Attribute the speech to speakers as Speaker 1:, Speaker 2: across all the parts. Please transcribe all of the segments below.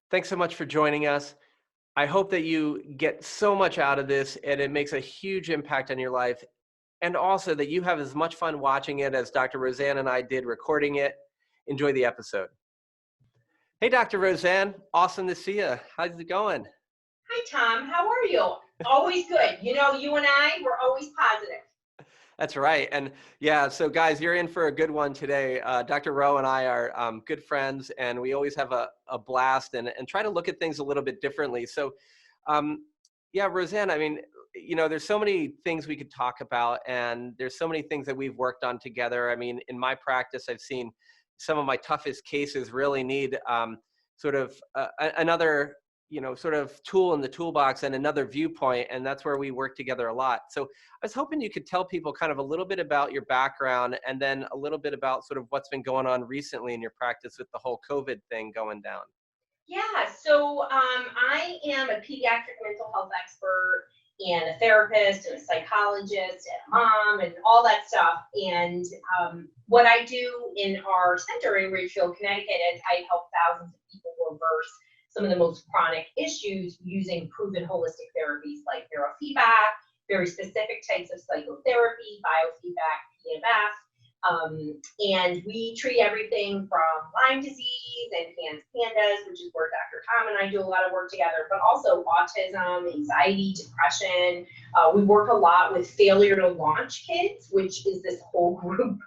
Speaker 1: Thanks so much for joining us. I hope that you get so much out of this and it makes a huge impact on your life. And also that you have as much fun watching it as Dr. Roseann and I did recording it. Enjoy the episode. Hey, Dr. Roseann, awesome to see you. How's it going?
Speaker 2: Hi, Tom. How are you? Always good. You and I, we're always positive.
Speaker 1: That's right. And yeah, so guys, you're in for a good one today. Dr. Rowe and I are good friends, and we always have a blast and try to look at things a little bit differently. So, um, yeah, Roseann, I mean, there's so many things we could talk about, and there's so many things that we've worked on together. I mean, in my practice, I've seen some of my toughest cases really need sort of another sort of tool in the toolbox and another viewpoint, and that's where we work together a lot. So I was hoping you could tell people kind of a little bit about your background and then a little bit about sort of what's been going on recently in your practice with the whole COVID thing going down.
Speaker 2: I am a pediatric mental health expert and a therapist and a psychologist and a mom and all that stuff. And what I do in our center in Ridgefield, Connecticut, is I help thousands of people reverse some of the most chronic issues using proven holistic therapies like neurofeedback, very specific types of psychotherapy, biofeedback, PMF. And we treat everything from Lyme disease and pandas, which is where Dr. Tom and I do a lot of work together, but also autism, anxiety, depression. We work a lot with failure to launch kids, which is this whole group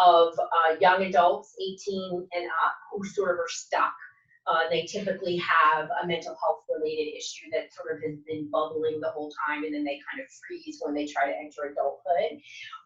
Speaker 2: of young adults, 18 and up, who sort of are stuck. They typically have a mental health related issue that sort of has been bubbling the whole time, and then they kind of freeze when they try to enter adulthood.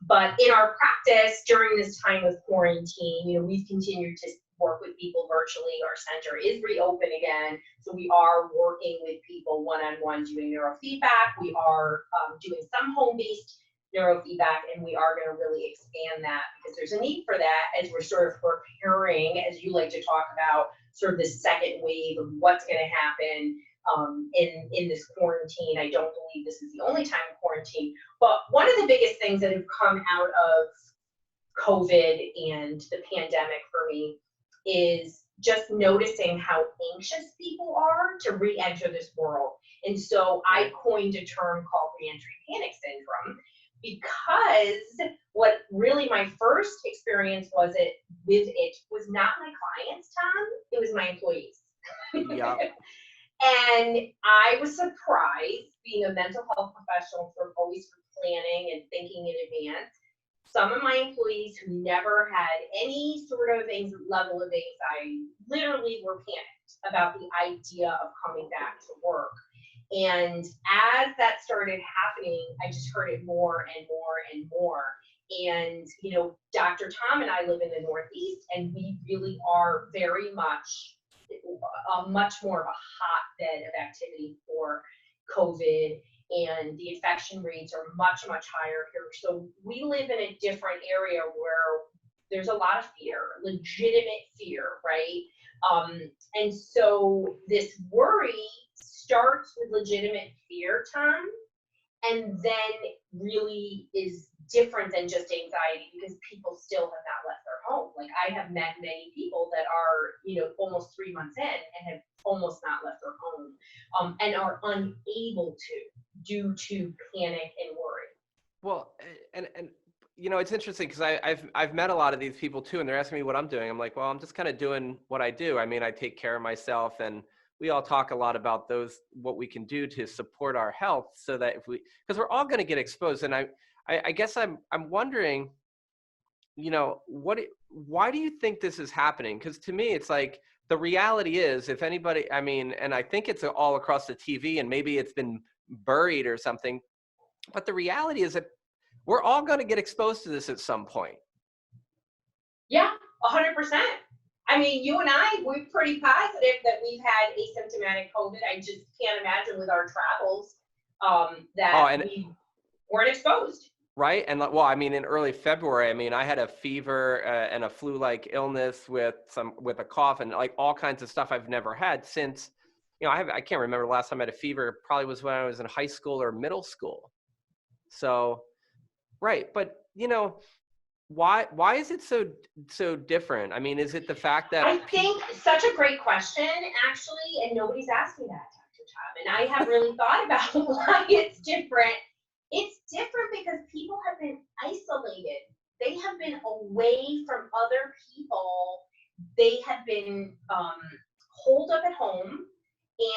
Speaker 2: But in our practice during this time of quarantine, we've continued to work with people virtually. Our center is reopened again, so we are working with people one-on-one doing neurofeedback. We are doing some home-based neurofeedback, and we are going to really expand that because there's a need for that as we're sort of preparing, as you like to talk about, sort of the second wave of what's going to happen in this quarantine. I don't believe this is the only time in quarantine, but one of the biggest things that have come out of COVID and the pandemic for me is just noticing how anxious people are to re-enter this world. And so I coined a term called Reentry Panic Syndrome, because what really my first experience with it was not my clients, Tom, it was my employees.
Speaker 1: Yeah.
Speaker 2: And I was surprised, being a mental health professional, for always planning and thinking in advance. Some of my employees who never had any sort of level of anxiety literally were panicked about the idea of coming back to work. And as that started happening, I just heard it more and more and more. And, Dr. Tom and I live in the Northeast, and we really are very much more of a hotbed of activity for COVID, and the infection rates are much, much higher here. So we live in a different area where there's a lot of fear, legitimate fear, right? And so this worry starts with legitimate fear, Tom, and then really is different than just anxiety, because people still have not left their home. Like, I have met many people that are, almost 3 months in and have almost not left their home, and are unable to, due to panic and worry.
Speaker 1: Well, and it's interesting because I've met a lot of these people too, and they're asking me what I'm doing. I'm like, well, I'm just kind of doing what I do. I mean, I take care of myself, and we all talk a lot about what we can do to support our health, so that because we're all going to get exposed. And I guess I'm wondering, why do you think this is happening? Because to me, it's like, the reality is, if anybody, I mean, and I think it's all across the TV, and maybe it's been buried or something, but the reality is that we're all going to get exposed to this at some point.
Speaker 2: Yeah, 100%. I mean, you and I, we're pretty positive that we've had asymptomatic COVID. I just can't imagine with our travels we weren't exposed.
Speaker 1: Right. And well, I mean, in early February, I mean, I had a fever and a flu-like illness with a cough and like all kinds of stuff I've never had since, I can't remember the last time I had a fever. Probably was when I was in high school or middle school. So, right. But, why is it so different? I mean, is it the fact that
Speaker 2: I think such a great question, actually, and nobody's asked me that, Dr. Tom, and I have really thought about why it's different. It's different because people have been isolated. They have been away from other people. They have been holed up at home.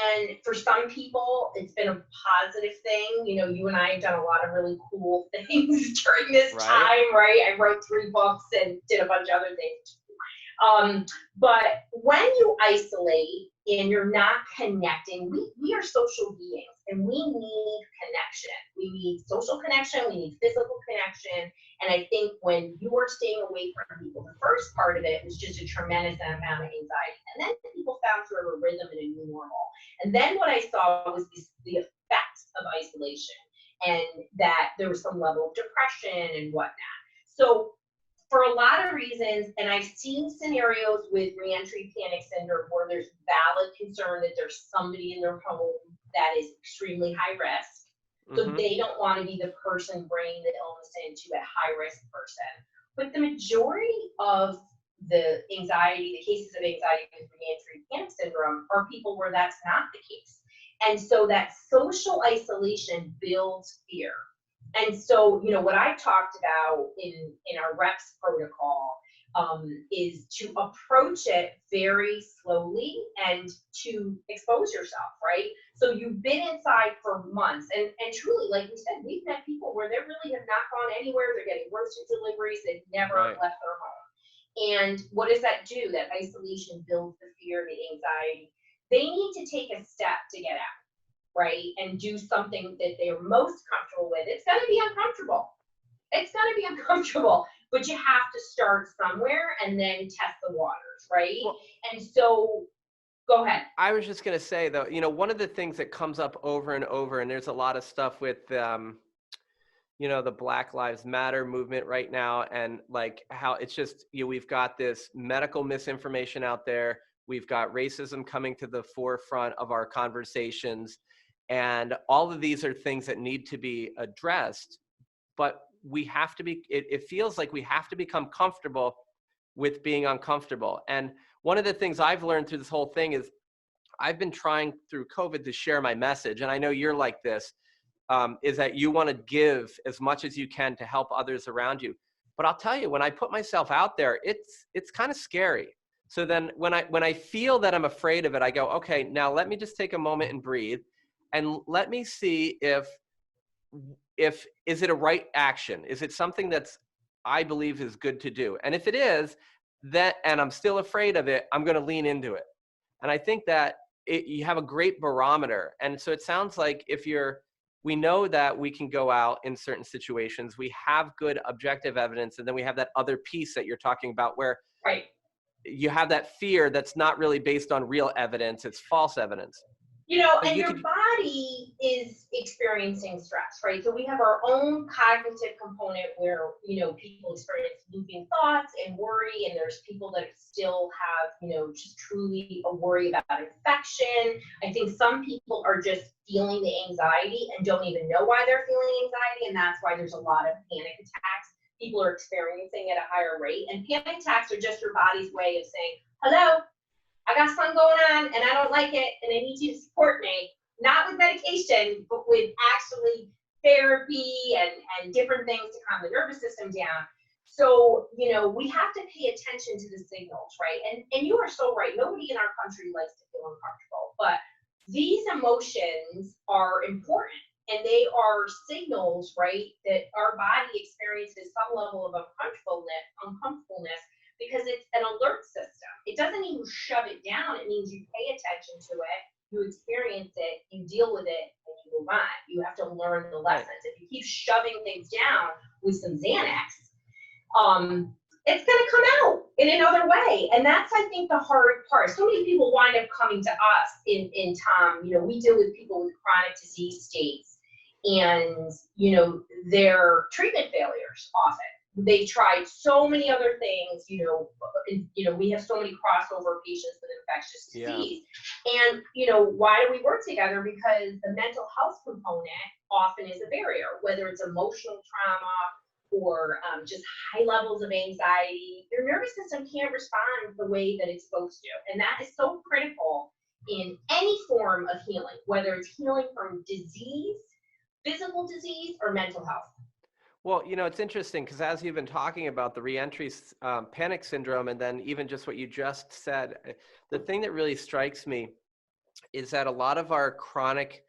Speaker 2: And for some people, it's been a positive thing. You know, you and I have done a lot of really cool things during this time, right? I wrote 3 books and did a bunch of other things. But when you isolate and you're not connecting, we are social beings and we need connection. We need social connection, we need physical connection. And I think when you are staying away from people, the first part of it was just a tremendous amount of anxiety. And then people found sort of a rhythm and a new normal. And then what I saw was the effects of isolation, and that there was some level of depression and whatnot. So for a lot of reasons, and I've seen scenarios with reentry panic syndrome where there's valid concern that there's somebody in their home that is extremely high risk. So they don't want to be the person bringing the illness into a high risk person. But the majority of the anxiety, the cases of anxiety with reentry panic syndrome are people where that's not the case. And so that social isolation builds fear. And so, you know, what I talked about in our reps protocol is to approach it very slowly and to expose yourself, right? So you've been inside for months, and truly, like we said, we've met people where they really have not gone anywhere. They're getting grocery deliveries. They've never left their home. And what does that do? That isolation builds the fear, the anxiety. They need to take a step to get out, right? And do something that they're most comfortable with. It's going to be uncomfortable. It's going to be uncomfortable, but you have to start somewhere and then test the waters, right? Well, and so, go ahead.
Speaker 1: I was just going to say, though, you know, one of the things that comes up over and over, and there's a lot of stuff with, you know, the Black Lives Matter movement right now, and like how it's just, you know, we've got this medical misinformation out there. We've got racism coming to the forefront of our conversations. And all of these are things that need to be addressed, but we have to be, it feels like we have to become comfortable with being uncomfortable. And one of the things I've learned through this whole thing is I've been trying through COVID to share my message. And I know you're like this, is that you want to give as much as you can to help others around you. But I'll tell you, when I put myself out there, it's kind of scary. So then when I feel that I'm afraid of it, I go, okay, now let me just take a moment and breathe. And let me see if is it a right action? Is it something that's I believe is good to do? And if it is, that and I'm still afraid of it, I'm going to lean into it. And I think that you have a great barometer. And so it sounds like we know that we can go out in certain situations. We have good objective evidence, and then we have that other piece that you're talking about where you have that fear that's not really based on real evidence; it's false evidence.
Speaker 2: You know, and your body is experiencing stress, right? So we have our own cognitive component where, you know, people experience looping thoughts and worry, and there's people that still have, you know, just truly a worry about infection. I think some people are just feeling the anxiety and don't even know why they're feeling anxiety, and that's why there's a lot of panic attacks. People are experiencing at a higher rate, and panic attacks are just your body's way of saying, hello, I got something going on and I don't like it and I need you to support me, not with medication, but with actually therapy and different things to calm the nervous system down. So, you know, we have to pay attention to the signals, right? And you are so right. Nobody in our country likes to feel uncomfortable, but these emotions are important, and they are signals, right, that our body experiences some level of uncomfortableness, because it's an alert system. It doesn't even shut it down. It means you pay attention to it, you experience it, you deal with it, and you move on. You have to learn the lessons. If you keep shoving things down with some Xanax, it's going to come out in another way. And that's, I think, the hard part. So many people wind up coming to us in Tom. You know, we deal with people with chronic disease states, and, you know, their treatment failures often. They tried so many other things, you know, we have so many crossover patients with infectious disease. And, you know, why do we work together? Because the mental health component often is a barrier, whether it's emotional trauma or just high levels of anxiety, your nervous system can't respond the way that it's supposed to. And that is so critical in any form of healing, whether it's healing from disease, physical disease, or mental health.
Speaker 1: Well, it's interesting because as you've been talking about the reentry panic syndrome, and then even just what you just said, the thing that really strikes me is that a lot of our chronic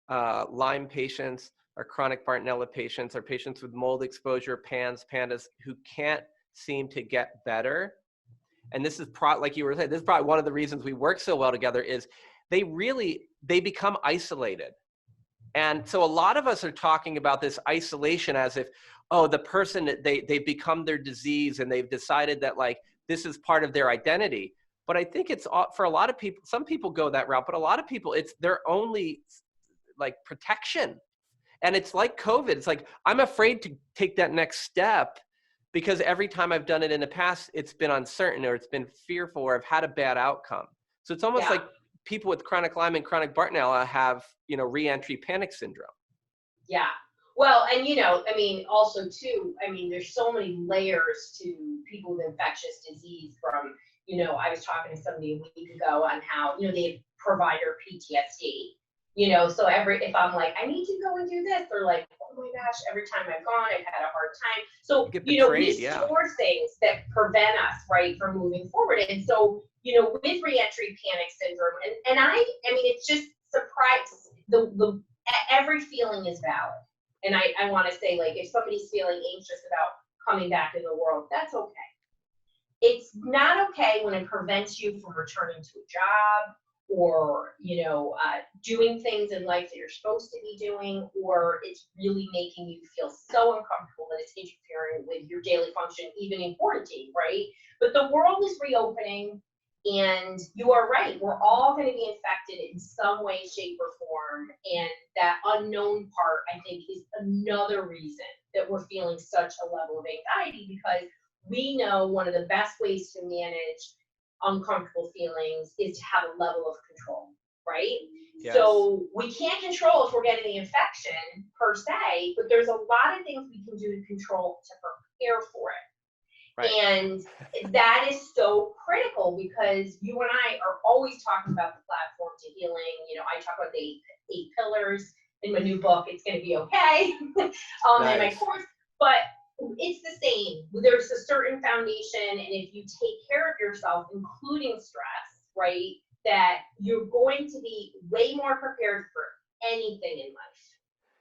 Speaker 1: Lyme patients, our chronic Bartonella patients, our patients with mold exposure, pandas who can't seem to get better. And this is like you were saying, this is probably one of the reasons we work so well together is they become isolated. And so a lot of us are talking about this isolation as if, oh, the person, they've become their disease and they've decided that like this is part of their identity. But I think it's for a lot of people, some people go that route, but a lot of people, it's their only like protection. And it's like COVID. It's like, I'm afraid to take that next step because every time I've done it in the past, it's been uncertain or it's been fearful or I've had a bad outcome. So it's almost like people with chronic Lyme and chronic Bartonella have, reentry panic syndrome.
Speaker 2: Yeah. Well, and I mean, also too, I mean, there's so many layers to people with infectious disease from, I was talking to somebody a week ago on how, they have provider PTSD, so if I'm like, I need to go and do this, they're like, oh my gosh, every time I've gone, I've had a hard time. So, we store things that prevent us, right, from moving forward. And so, with reentry panic syndrome, and I mean, it's just surprise, every feeling is valid. And I want to say, like, if somebody's feeling anxious about coming back in the world, that's okay. It's not okay when it prevents you from returning to a job or, doing things in life that you're supposed to be doing, or it's really making you feel so uncomfortable that it's interfering with your daily function, even in quarantine, right? But the world is reopening, and you are right. We're all going to be infected in some way, shape, or form. And that unknown part, I think, is another reason that we're feeling such a level of anxiety, because we know one of the best ways to manage uncomfortable feelings is to have a level of control, right? Yes. So we can't control if we're getting the infection per se, but there's a lot of things we can do to control, to prepare for it. Right. And that is so critical, because you and I are always talking about the platform to healing. I talk about the eight pillars in my new book, It's Going to Be Okay, nice. In my course, but it's the same. There's a certain foundation, and if you take care of yourself, including stress, right, that you're going to be way more prepared for anything in life.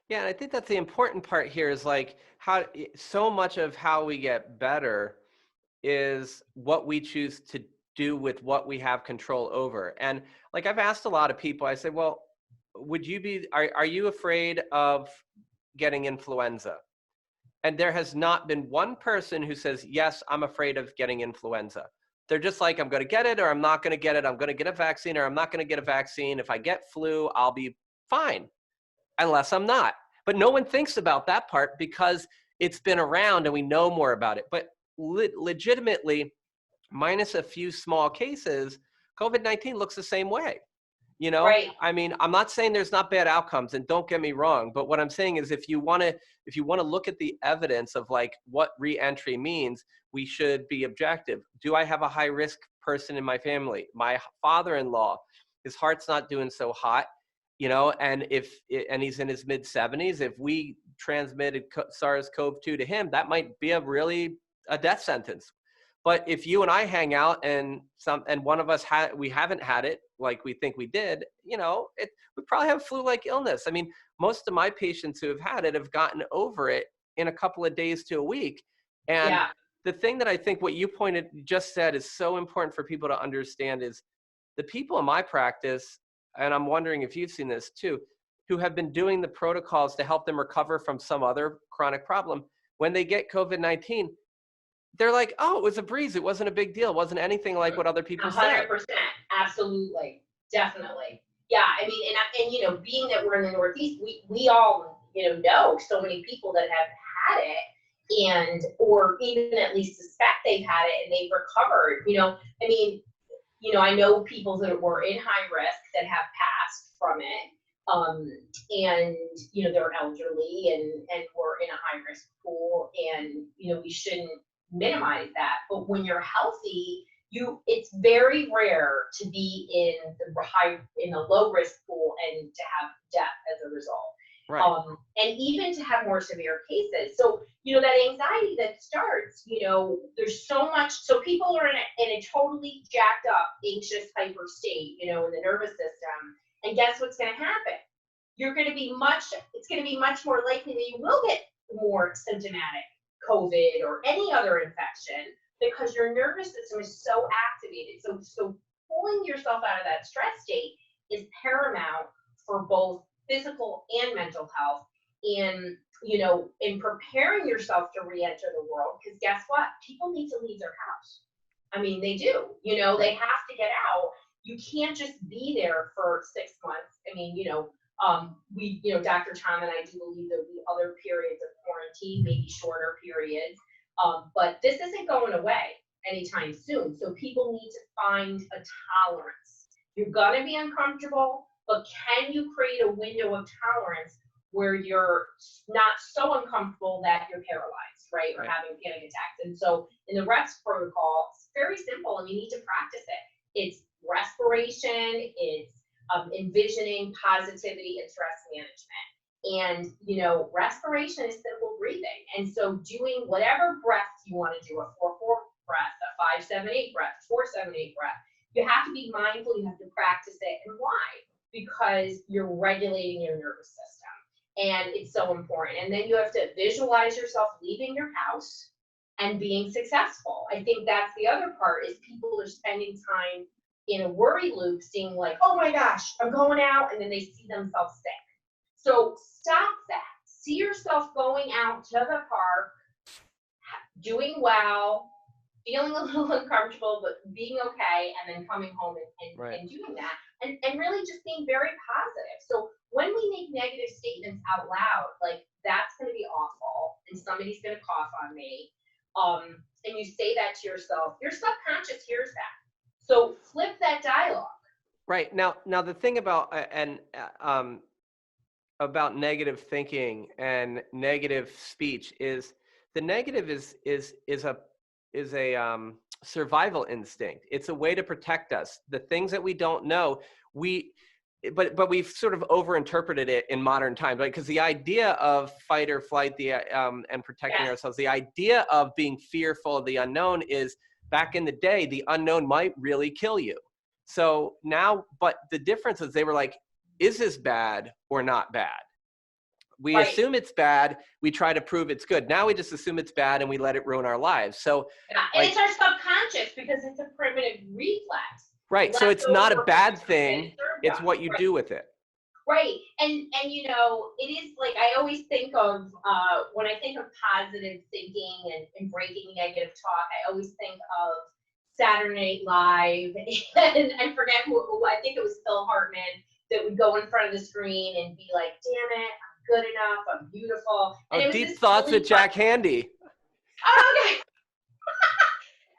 Speaker 1: Yeah, and I think that's the important part here is like how so much of how we get better is what we choose to do with what we have control over. And like I've asked a lot of people, I say, well, are you afraid of getting influenza? And there has not been one person who says, yes, I'm afraid of getting influenza. They're just like, I'm going to get it or I'm not going to get it. I'm going to get a vaccine or I'm not going to get a vaccine. If I get flu, I'll be fine, unless I'm not. But no one thinks about that part because it's been around and we know more about it. But legitimately, minus a few small cases, COVID-19 looks the same way.
Speaker 2: Right.
Speaker 1: I mean, I'm not saying there's not bad outcomes, and don't get me wrong, but what I'm saying is if you want to look at the evidence of like what reentry means, we should be objective. Do I have a high risk person in my family? My father-in-law, his heart's not doing so hot, and he's in his mid 70s, if we transmitted SARS-CoV-2 to him, that might be a death sentence. But if you and I hang out and one of us we haven't had it like we think we did, we probably have flu-like illness. I mean, most of my patients who have had it have gotten over it in a couple of days to a week. And the thing that I think what you just said is so important for people to understand is the people in my practice, and I'm wondering if you've seen this too, who have been doing the protocols to help them recover from some other chronic problem, when they get COVID-19, they're like, oh, it was a breeze. It wasn't a big deal. It wasn't anything like what other people said.
Speaker 2: 100%. Absolutely. Definitely. Yeah. I mean, and being that we're in the Northeast, we all, know so many people that have had it or even at least suspect they've had it and they've recovered, I mean, I know people that were in high risk that have passed from it. And, they're elderly and we're in a high risk pool, and, we shouldn't minimize that. But when you're healthy, it's very rare to be in the low risk pool and to have death as a result.
Speaker 1: Right.
Speaker 2: And even to have more severe cases. So, that anxiety that starts, there's so much, so people are in a totally jacked up, anxious, hyper state, in the nervous system. And guess what's going to happen? It's going to be much more likely that you will get more symptomatic COVID or any other infection, because your nervous system is so activated. So pulling yourself out of that stress state is paramount for both physical and mental health, and in preparing yourself to re-enter the world. Because guess what? People need to leave their house. I mean, they do. They have to get out. You can't just be there for 6 months. I mean, Dr. Tom and I do believe there'll be other periods of quarantine, maybe shorter periods. But this isn't going away anytime soon. So people need to find a tolerance. You're gonna be uncomfortable, but can you create a window of tolerance where you're not so uncomfortable that you're paralyzed, right? Or having panic attacks. And so in the rest protocol, it's very simple, and you need to practice it. It's respiration, it's envisioning positivity and stress management. And, respiration is simple breathing. And so doing whatever breaths you want to do, a 4-4 breath, a 5-7-8 breath, 4-7-8 breath, you have to be mindful, you have to practice it. And why? Because you're regulating your nervous system. And it's so important. And then you have to visualize yourself leaving your house and being successful. I think that's the other part, is people are spending time in a worry loop, seeing like, oh my gosh, I'm going out, and then they see themselves sick. So stop that. See yourself going out to the park, doing well, feeling a little uncomfortable, but being okay, and then coming home and doing that. And really just being very positive. So when we make negative statements out loud, like, that's going to be awful, and somebody's going to cough on me, and you say that to yourself, your subconscious hears that. So flip that dialogue.
Speaker 1: Right. Now the thing about about negative thinking and negative speech is, the negative is a survival instinct. It's a way to protect us. The things that we don't know, but we've sort of overinterpreted it in modern times, right? Because the idea of fight or flight, and protecting ourselves, the idea of being fearful of the unknown is, back in the day, the unknown might really kill you. So now, but the difference is, they were like, is this bad or not bad? We assume it's bad. We try to prove it's good. Now we just assume it's bad and we let it ruin our lives. So,
Speaker 2: and it's our subconscious, because it's a primitive reflex.
Speaker 1: Right. So it's not a bad thing. It's what you do with it.
Speaker 2: Right. And it is like, I always think of, when I think of positive thinking and breaking negative talk, I always think of Saturday Night Live, and I forget who, I think it was Phil Hartman, that would go in front of the screen and be like, damn it, I'm good enough, I'm beautiful. And
Speaker 1: Deep Thoughts with Jack Handy.
Speaker 2: Oh, okay.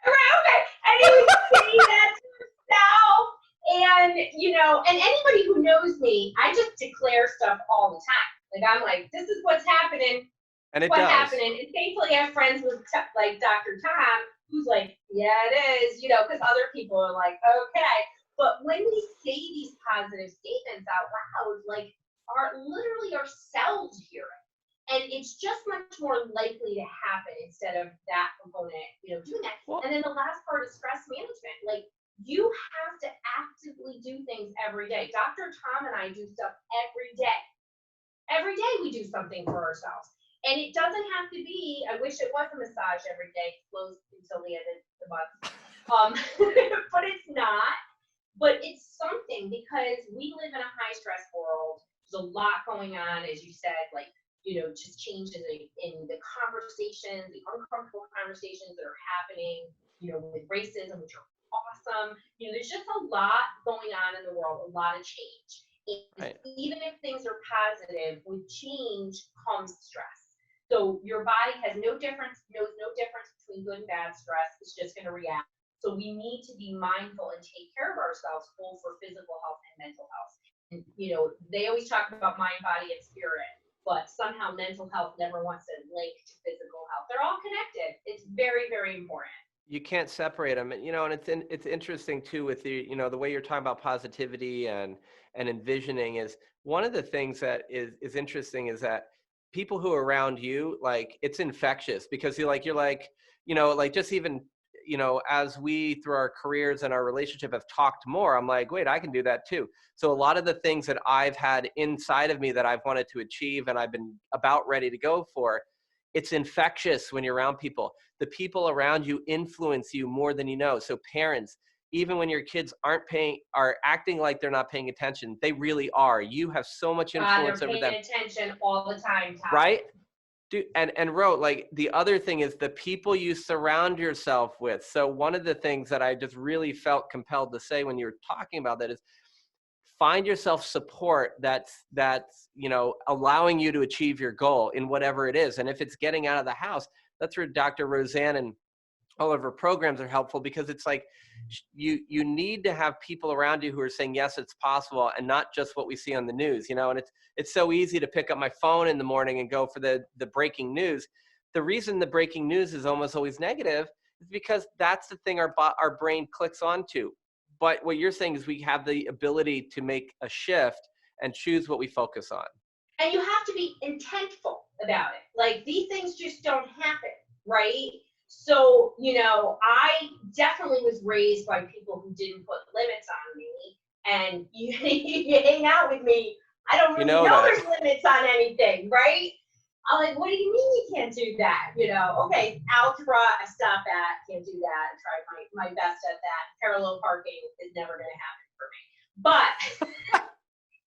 Speaker 2: Okay. And he would say that to himself. And, and anybody who knows me, I just declare stuff all the time. Like, I'm like, this is what's happening.
Speaker 1: And it does.
Speaker 2: Happening. And thankfully I have friends with like Dr. Tom, who's like, yeah, it is, because other people are like, okay. But when we say these positive statements out loud, like, literally our cells hear it. And it's just much more likely to happen instead of that component, doing that. Well, and then the last part is stress management. Like, you have to actively do things every day. Dr. Tom and I do stuff every day. Every day we do something for ourselves. And it doesn't have to be, I wish it was a massage every day, closed until the end of the month. But it's not. But it's something, because we live in a high stress world. There's a lot going on, as you said, like, just changes in the conversations, the uncomfortable conversations that are happening, with racism, which are awesome. There's just a lot going on in the world, a lot of change. And even if things are positive, with change comes stress. So your body knows no difference between good and bad stress. It's just going to react. So we need to be mindful and take care of ourselves, both for physical health and mental health. you know, they always talk about mind, body, and spirit, but somehow mental health never wants to link to physical health. They're all connected. It's very, very important.
Speaker 1: You can't separate them, you know, and it's interesting too with the, you know, the way you're talking about positivity and envisioning is one of the things that is interesting is that people who are around you, like, it's infectious because you're like, you know, like just even, you know, as we through our careers and our relationship have talked more, I'm like, wait, I can do that too. So a lot of the things that I've had inside of me that I've wanted to achieve and I've been about ready to go for, it's infectious when you're around people. The people around you influence you more than you know. So parents, even when your kids are acting like they're not paying attention, they really are. You have so much
Speaker 2: They're
Speaker 1: influence over them,
Speaker 2: paying attention all the time, Todd.
Speaker 1: right? Dude, and Ro, like the other thing is the people you surround yourself with. So one of the things that I just really felt compelled to say when you were talking about that is find yourself support that's you know, allowing you to achieve your goal in whatever it is. And if it's getting out of the house, that's where Dr. Roseann and all of her programs are helpful, because it's like you need to have people around you who are saying yes, it's possible, and not just what we see on the news, you know. And it's so easy to pick up my phone in the morning and go for the breaking news. The reason the breaking news is almost always negative is because that's the thing our brain clicks onto. But what you're saying is we have the ability to make a shift and choose what we focus on.
Speaker 2: And you have to be intentful about it. Like, these things just don't happen, right? So, you know, I definitely was raised by people who didn't put limits on me. And you hang out with me, I don't really know there's limits on anything, right? I'm like, what do you mean you can't do that? You know, okay, algebra, I stop at, can't do that. I try my best at that. Parallel parking is never going to happen for me. But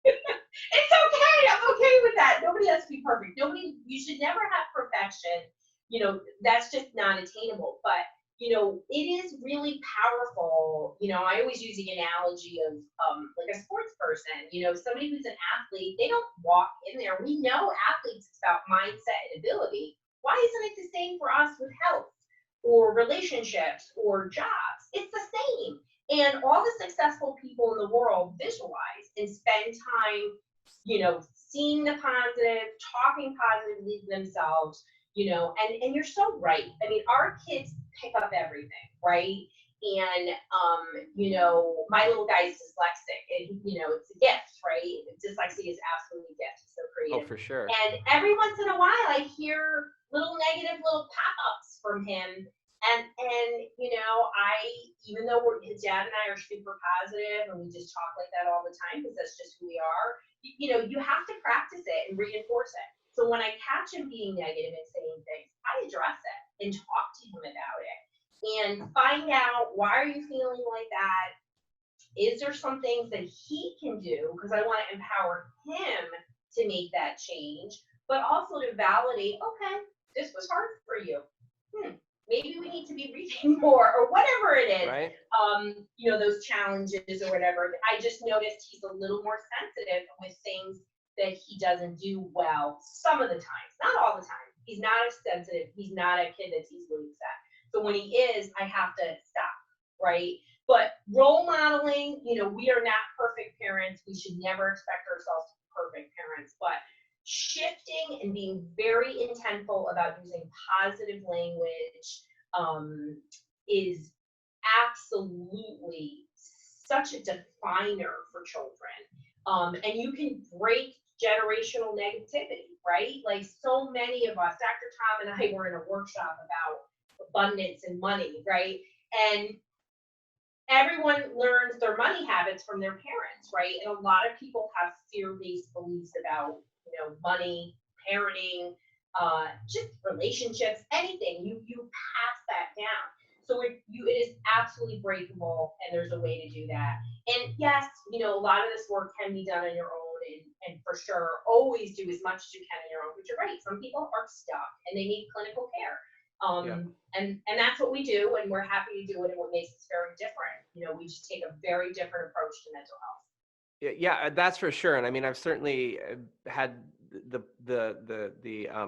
Speaker 2: it's okay. I'm okay with that. Nobody has to be perfect. You should never have perfection. You know, that's just not attainable. But, you know, it is really powerful. You know, I always use the analogy of like a sports person, you know, somebody who's an athlete, they don't walk in there. We know athletes, it's about mindset and ability. Why isn't it the same for us with health or relationships or jobs? It's the same. And all the successful people in the world visualize and spend time, you know, seeing the positive, talking positively to themselves, you know, and you're so right. I mean, our kids pick up everything, right? And, you know, my little guy is dyslexic, and, you know, it's a gift, right? Dyslexia is absolutely a gift. It's so creative.
Speaker 1: Oh, for sure.
Speaker 2: And every once in a while, I hear little negative little pop-ups from him. And you know, even though his dad and I are super positive and we just talk like that all the time because that's just who we are, you know, you have to practice it and reinforce it. So when I catch him being negative and saying things, I address it and talk to him about it and find out, why are you feeling like that? Is there some things that he can do? Because I want to empower him to make that change, but also to validate, okay, this was hard for you. Maybe we need to be reading more or whatever it is,
Speaker 1: right?
Speaker 2: You know, those challenges or whatever. I just noticed he's a little more sensitive with things that he doesn't do well some of the times, not all the time. He's not as sensitive. He's not a kid that's easily upset. So when he is, I have to stop, right? But role modeling, you know, we are not perfect parents. We should never expect ourselves to be perfect parents, but shifting and being very intentful about using positive language is absolutely such a definer for children. And you can break generational negativity, right? Like, so many of us, Dr. Tom and I were in a workshop about abundance and money, right? And everyone learns their money habits from their parents, right? And a lot of people have fear-based beliefs about, you know, money, parenting, just relationships, anything. You pass that down. So it is absolutely breakable, and there's a way to do that. And yes, you know, a lot of this work can be done on your own, and for sure, always do as much as you can on your own. But you're right, some people are stuck and they need clinical care. And that's what we do, and we're happy to do it. And what makes us very different, you know, we just take a very different approach to mental health.
Speaker 1: Yeah, that's for sure. And I mean, I've certainly had the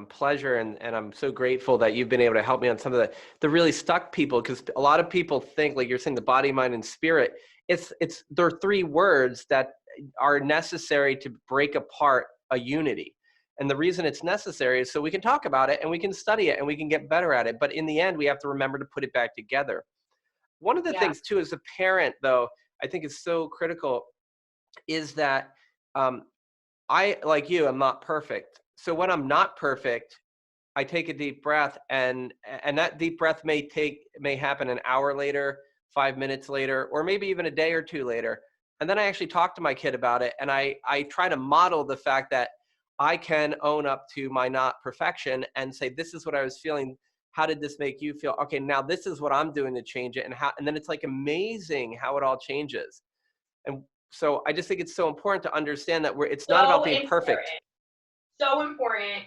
Speaker 1: pleasure, and I'm so grateful that you've been able to help me on some of the really stuck people, because a lot of people think, like you're saying, the body, mind, and spirit. There are three words that, are necessary to break apart a unity. And the reason it's necessary is so we can talk about it and we can study it and we can get better at it. But in the end, we have to remember to put it back together. One of the
Speaker 2: Yeah.
Speaker 1: things too, as a parent, though, I think is so critical is that I, like you, I'm not perfect. So when I'm not perfect, I take a deep breath, and that deep breath may happen an hour later, 5 minutes later, or maybe even a day or two later. And then I actually talk to my kid about it, and I try to model the fact that I can own up to my not perfection and say, this is what I was feeling. How did this make you feel? Okay, now this is what I'm doing to change it. And then it's like amazing how it all changes. And so I just think it's so important to understand that it's not about
Speaker 2: So
Speaker 1: being
Speaker 2: important.
Speaker 1: perfect.
Speaker 2: So important.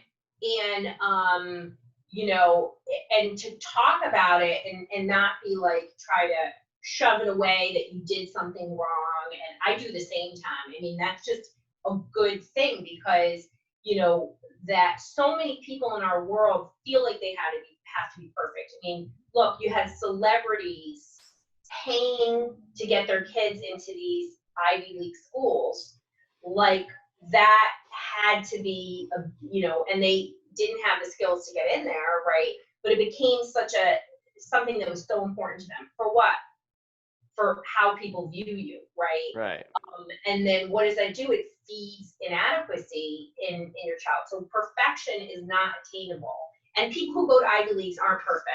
Speaker 2: And you know, and to talk about it and not be like try to shove it away that you did something wrong. And I do the same time. I mean, that's just a good thing, because you know that so many people in our world feel like they have to be perfect. I mean, look, you had celebrities paying to get their kids into these Ivy League schools, like that had to be, you know, and they didn't have the skills to get in there, right? But it became something that was so important to them. For what? For how people view you, right?
Speaker 1: Right.
Speaker 2: And then what does that do? It feeds inadequacy in your child. So perfection is not attainable. And people who go to Ivy Leagues aren't perfect.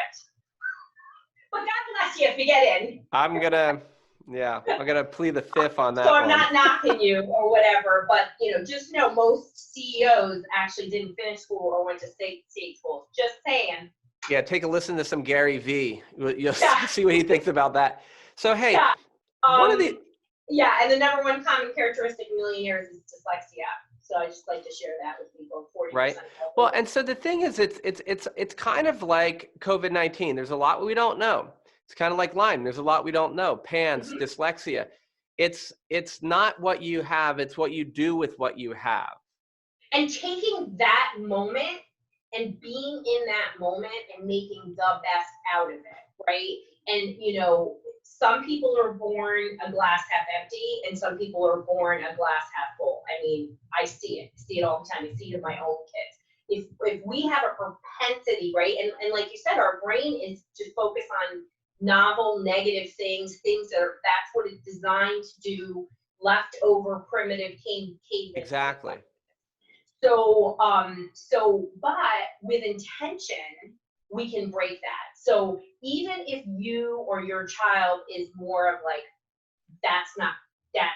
Speaker 2: But God bless you if you get in.
Speaker 1: I'm gonna plead the fifth on that.
Speaker 2: So I'm
Speaker 1: one.
Speaker 2: not knocking you or whatever, but you know, just know most CEOs actually didn't finish school or went to state schools. Just saying.
Speaker 1: Yeah, take a listen to some Gary V. You'll
Speaker 2: Yeah.
Speaker 1: see what he thinks about that. So hey,
Speaker 2: Yeah.
Speaker 1: one of the
Speaker 2: Yeah, and the number one common characteristic of millionaires is dyslexia. So I just like to share that with people. 40%.
Speaker 1: right. Well, and so the thing is, it's kind of like COVID-19. There's a lot we don't know. It's kind of like Lyme. There's a lot we don't know. PANS, dyslexia. It's not what you have. It's what you do with what you have.
Speaker 2: And taking that moment and being in that moment and making the best out of it, right? And you know, some people are born a glass half empty and some people are born a glass half full. I mean, I see it all the time. I see it in my own kids. If we have a propensity, right? And like you said, our brain is to focus on novel, negative things that's what it's designed to do, leftover primitive caveman.
Speaker 1: Exactly.
Speaker 2: So, but with intention, we can break that. So even if you or your child is more of like, that's not that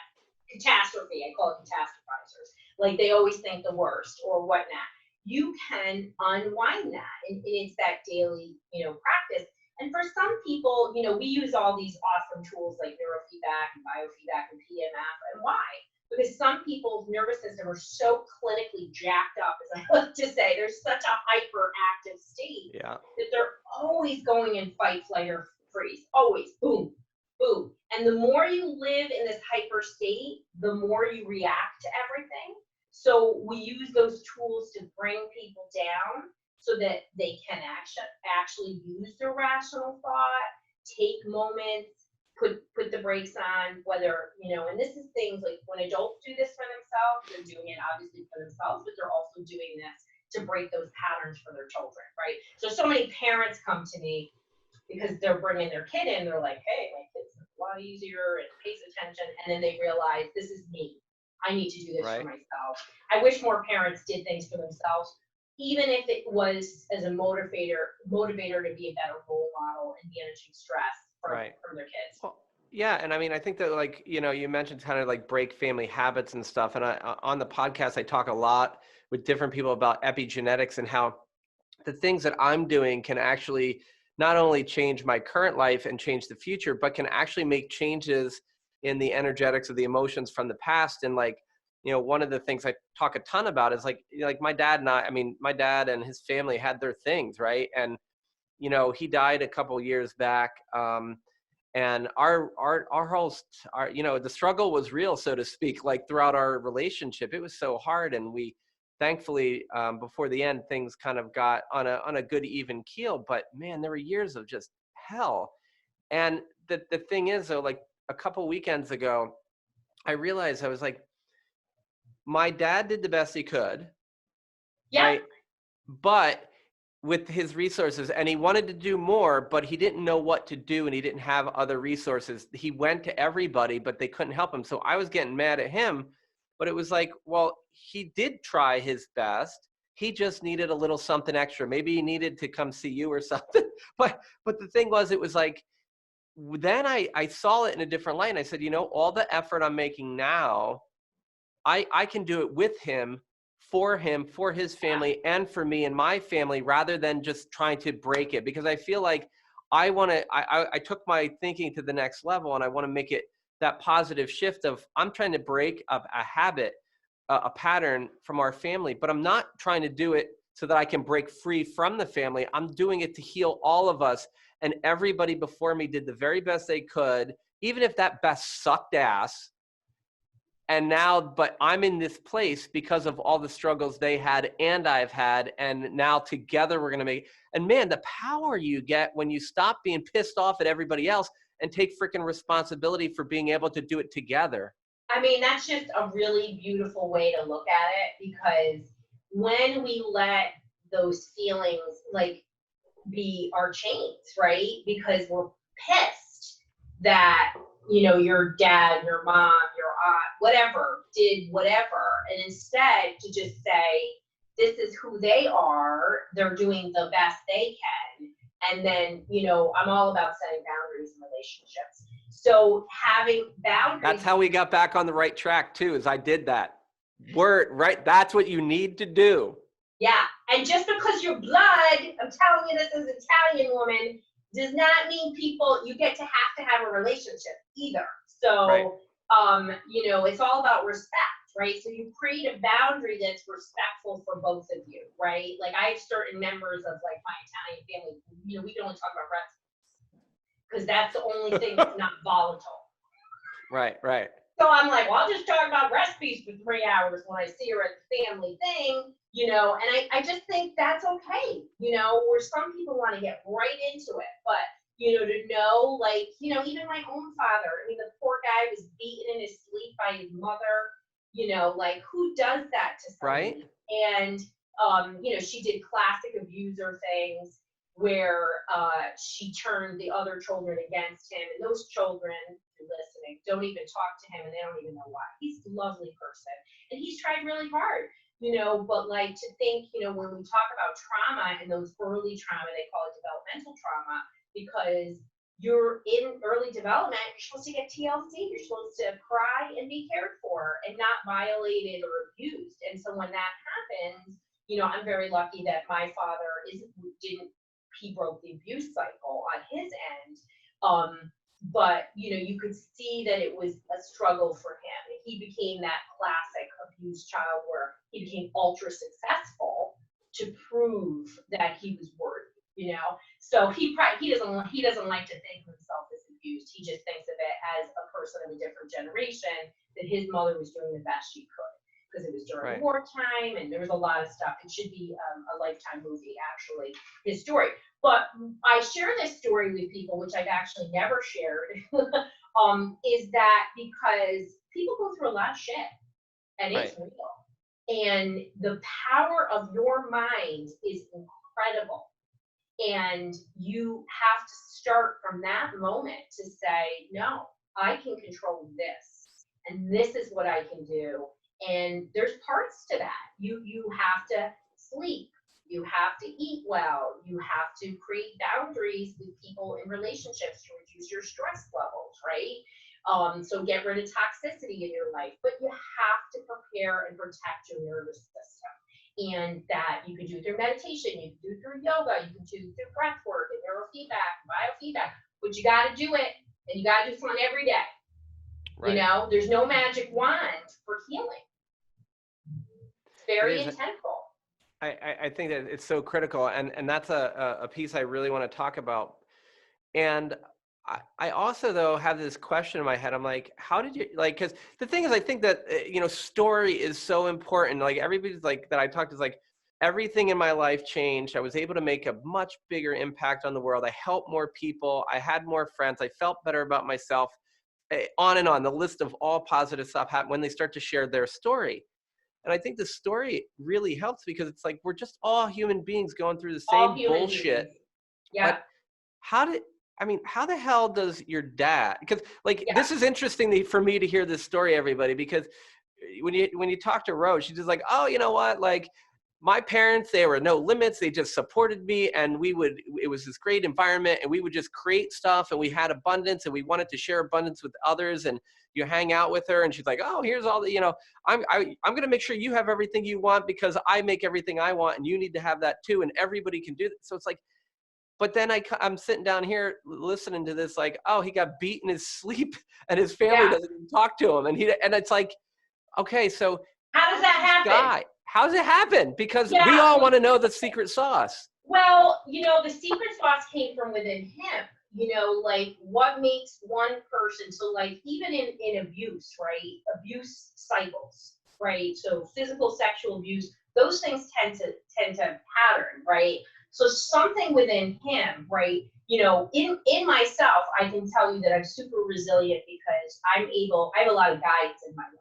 Speaker 2: catastrophe, I call it catastrophizers, like they always think the worst or whatnot, you can unwind that. And it's that daily, you know, practice. And for some people, you know, we use all these awesome tools like neurofeedback and biofeedback and PMF. And why? Because some people's nervous system are so clinically jacked up, as I like to say, there's such a hyperactive state that they're always going in fight, flight, or freeze. Always, boom, boom. And the more you live in this hyper state, the more you react to everything. So we use those tools to bring people down so that they can actually use their rational thought, take moments, put the brakes on, whether, you know, and this is things like when adults do this for themselves, they're doing it obviously for themselves, but they're also doing this to break those patterns for their children, right? So many parents come to me because they're bringing their kid in, they're like, hey, my kid's a lot easier and pays attention, and then they realize this is me. I need to do this for myself. I wish more parents did things for themselves, even if it was as a motivator to be a better role model and managing stress from their kids.
Speaker 1: Well, yeah, and I mean, I think that, like, you know, you mentioned kind of like break family habits and stuff, and on the podcast I talk a lot with different people about epigenetics and how the things that I'm doing can actually not only change my current life and change the future, but can actually make changes in the energetics of the emotions from the past. And like, you know, one of the things I talk a ton about is like my dad and his family had their things, right? And you know, he died a couple years back, and our you know, the struggle was real, so to speak. Like throughout our relationship, it was so hard, and we thankfully before the end things kind of got on a good even keel. But man, there were years of just hell. And the thing is though, like a couple weekends ago, I realized I was like, my dad did the best he could,
Speaker 2: Yeah.
Speaker 1: right? But with his resources, and he wanted to do more, but he didn't know what to do, and he didn't have other resources. He went to everybody, but they couldn't help him. So I was getting mad at him, but it was like, well, he did try his best. He just needed a little something extra. Maybe he needed to come see you or something. But the thing was, it was like, then I saw it in a different light, and I said, all the effort I'm making now, I can do it with him, for his family, and for me and my family, rather than just trying to break it. Because I feel like I took my thinking to the next level, and I want to make it that positive shift of, I'm trying to break a habit, a pattern from our family, but I'm not trying to do it so that I can break free from the family. I'm doing it to heal all of us. And everybody before me did the very best they could, even if that best sucked ass. And now, but I'm in this place because of all the struggles they had and I've had. And now together we're going to make, and man, the power you get when you stop being pissed off at everybody else and take freaking responsibility for being able to do it together.
Speaker 2: I mean, that's just a really beautiful way to look at it, because when we let those feelings like be our chains, right? Because we're pissed that, your dad, your mom, your aunt, whatever, did whatever. And instead to just say, this is who they are, they're doing the best they can. And then, I'm all about setting boundaries in relationships. So having boundaries.
Speaker 1: That's how we got back on the right track too, is I did that. Right. That's what you need to do.
Speaker 2: Yeah. And just because you're blood, I'm telling you this as an Italian woman, does not mean you get to have a relationship either. So,
Speaker 1: right.
Speaker 2: It's all about respect, right? So you create a boundary that's respectful for both of you, right? Like, I have certain members of like my Italian family, we can only talk about recipes because that's the only thing that's not volatile.
Speaker 1: Right.
Speaker 2: So I'm like, well, I'll just talk about recipes for 3 hours when I see her at the family thing, and I just think that's okay, where some people want to get right into it. But, to know, like, even my own father, I mean, the poor guy was beaten in his sleep by his mother, like, who does that to somebody?
Speaker 1: Right.
Speaker 2: And, she did classic abuser things where she turned the other children against him, and those children, listening, don't even talk to him, and they don't even know why. He's a lovely person, and he's tried really hard, but like, to think, when we talk about trauma and those early trauma, they call it developmental trauma, because you're in early development, you're supposed to get TLC, you're supposed to cry and be cared for and not violated or abused. And so when that happens, I'm very lucky that my father he broke the abuse cycle on his end. But you could see that it was a struggle for him. He became that classic abused child where he became ultra successful to prove that he was worthy. So he doesn't like to think of himself as abused. He just thinks of it as a person of a different generation, that his mother was doing the best she could, because it was during wartime and there was a lot of stuff. It should be a Lifetime movie, actually, his story. But I share this story with people, which I've actually never shared, is that because people go through a lot of shit, and it's real. And the power of your mind is incredible. And you have to start from that moment to say, no, I can control this. And this is what I can do. And there's parts to that. You have to sleep. You have to eat well. You have to create boundaries with people in relationships to reduce your stress levels, right? So get rid of toxicity in your life. But you have to prepare and protect your nervous system. And that you can do through meditation, you can do through yoga, you can do through breath work and neurofeedback, biofeedback. But you got to do it, and you got to do something every day. Right. There's no magic wand for healing. It's very intentful.
Speaker 1: I think that it's so critical, and that's a piece I really want to talk about. And I also, though, have this question in my head. I'm like, how did you, like, because the thing is, I think that, story is so important. Like, everybody's like, that I talked to is like, everything in my life changed. I was able to make a much bigger impact on the world. I helped more people. I had more friends. I felt better about myself. On and on. The list of all positive stuff happened when they start to share their story. And I think the story really helps because it's like, we're just all human beings going through the
Speaker 2: All
Speaker 1: same
Speaker 2: human
Speaker 1: bullshit.
Speaker 2: beings. Yeah.
Speaker 1: But how the hell does your dad, because like,
Speaker 2: Yeah.
Speaker 1: this is interesting for me to hear this story, everybody, because when you talk to Rose, she's just like, oh, you know what? Like, my parents, there were no limits. They just supported me, and it was this great environment, and we would just create stuff, and we had abundance, and we wanted to share abundance with others. And you hang out with her, and she's like, oh, here's all the, I'm going to make sure you have everything you want because I make everything I want, and you need to have that too. And everybody can do that. So it's like, but then I'm sitting down here listening to this, like, oh, he got beat in his sleep, and his family
Speaker 2: Yeah.
Speaker 1: doesn't even talk to him. And it's like, okay, so
Speaker 2: How does that happen?
Speaker 1: how does it happen? Because
Speaker 2: Yeah.
Speaker 1: we all want to know the secret sauce.
Speaker 2: Well, the secret sauce came from within him. Like what makes one person, so like even in abuse, right? Abuse cycles, right? So physical, sexual abuse, those things tend to pattern, right? So something within him, right? In myself, I can tell you that I'm super resilient because I have a lot of guides in my life.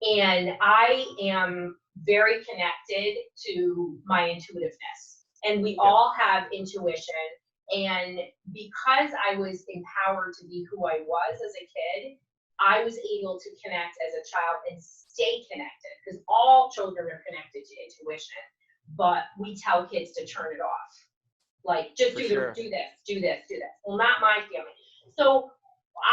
Speaker 2: And I am very connected to my intuitiveness. And we all have intuition. And because I was empowered to be who I was as a kid, I was able to connect as a child and stay connected, because all children are connected to intuition, but we tell kids to turn it off. Like, just do this. Well, not my family. So